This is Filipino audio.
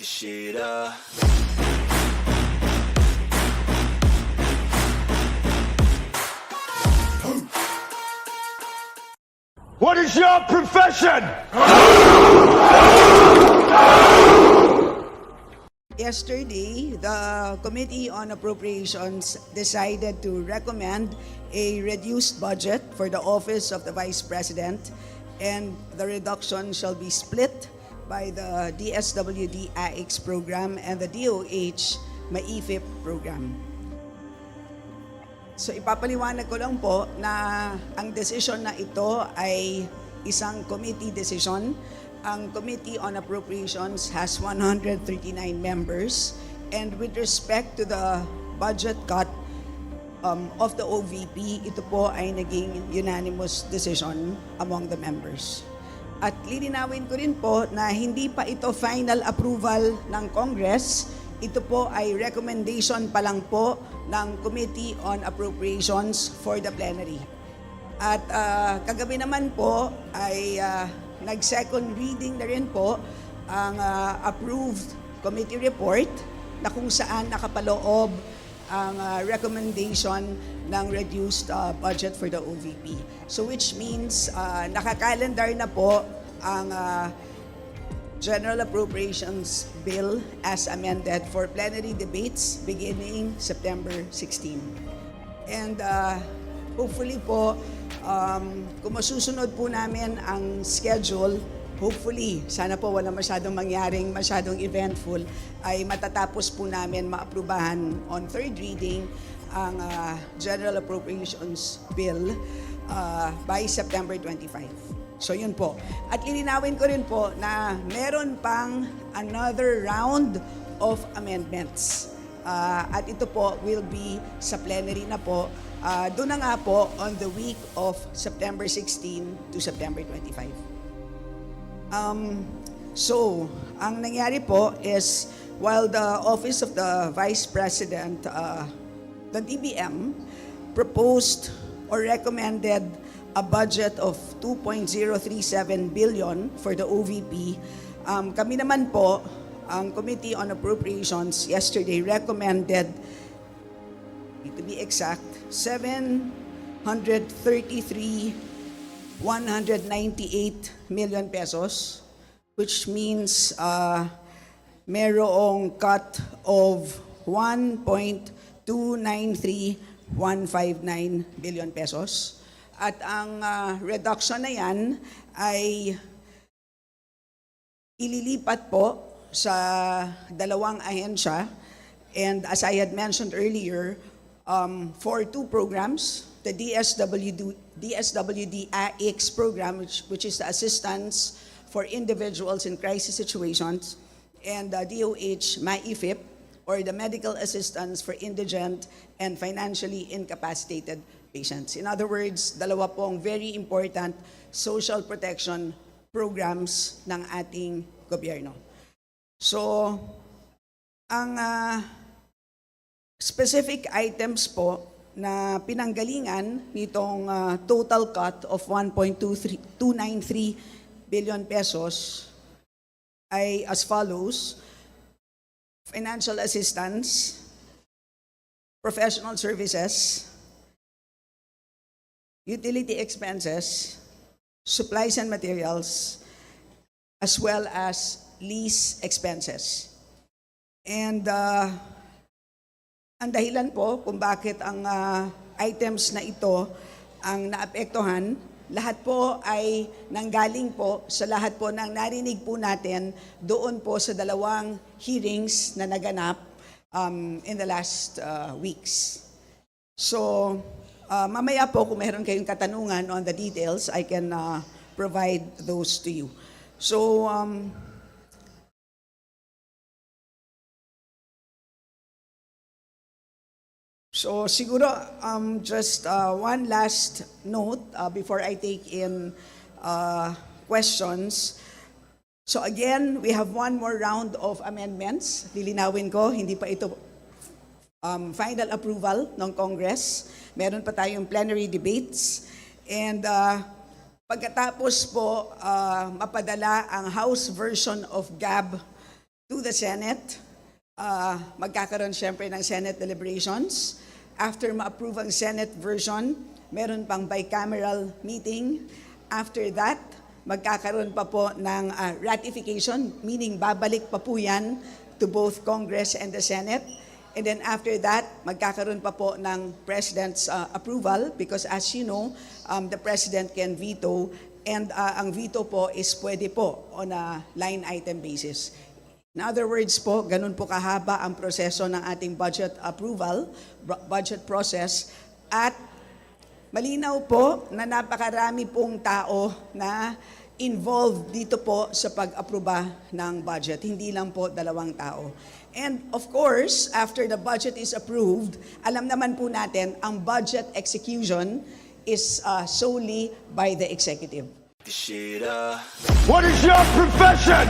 shit up. What is your profession? Yesterday, the Committee on Appropriations decided to recommend a reduced budget for the Office of the Vice President, and the reduction shall be split by the DSWD AIX program and the DOH MAIFIP program. So ipapaliwanag ko lang po na ang decision na ito ay isang committee decision. Ang Committee on Appropriations has 139 members, and with respect to the budget cut of the OVP, ito po ay naging unanimous decision among the members. At lilinawin ko rin po na hindi pa ito final approval ng Congress. Ito po ay recommendation pa lang po ng Committee on Appropriations for the plenary. At kagabi naman po ay nag-second reading na rin po ang approved committee report na kung saan nakapaloob ang recommendation ng reduced budget for the OVP. So which means nakakalendar na po ang General Appropriations Bill as amended for plenary debates beginning September 16. And hopefully po, kung masusunod po namin ang schedule, hopefully, sana po wala masyadong mangyaring masyadong eventful, ay matatapos po namin maaprubahan on third reading ang General Appropriations Bill by September 25. So yun po. At lilinawin ko rin po na meron pang another round of amendments. At ito po will be sa plenary na po. Doon na nga po on the week of September 16 to September 25. So, ang nangyari po is while the Office of the Vice President, the DBM, proposed or recommended a budget of 2.037 billion for the OVP. Kami naman po, ang Committee on Appropriations yesterday recommended, to be exact, 733,198 million pesos, which means merong cut of 1.293159 billion pesos. At ang reduction na yan ay ililipat po sa dalawang ahensya. And as I had mentioned earlier, for two programs, the DSWD AIX program, which is the Assistance for Individuals in Crisis Situations, and the DOH MAIFIP, or the Medical Assistance for Indigent and Financially Incapacitated Patients. In other words, dalawa pong very important social protection programs ng ating gobyerno. So, ang specific items po na pinanggalingan nitong total cut of 1.293 billion pesos ay as follows: financial assistance, professional services, utility expenses, supplies and materials, as well as lease expenses. And ang dahilan po kung bakit ang items na ito ang naapektuhan, lahat po ay nanggaling po sa lahat po ng narinig po natin doon po sa dalawang hearings na naganap in the last weeks. So, mamaya po kung meron kayong katanungan on the details, I can provide those to you. So, siguro just one last note before I take in questions. So again, we have one more round of amendments. Lilinawin ko, hindi pa ito final approval ng Congress. Meron pa tayong plenary debates. And pagkatapos po mapadala ang House version of GAB to the Senate. Magkakaroon siyempre ng Senate deliberations. After ma-approve ang Senate version, meron pang bicameral meeting. After that, magkakaroon pa po ng ratification, meaning babalik pa po yan to both Congress and the Senate. And then after that, magkakaroon pa po ng President's approval because as you know, the President can veto and ang veto po is pwede po on a line item basis. In other words po, ganun po kahaba ang proseso ng ating budget approval, budget process at malinaw po na napakarami pong tao na involved dito po sa pag-aproba ng budget. Hindi lang po 2 tao. And of course, after the budget is approved, alam naman po natin, ang budget execution is solely by the executive. What is your profession?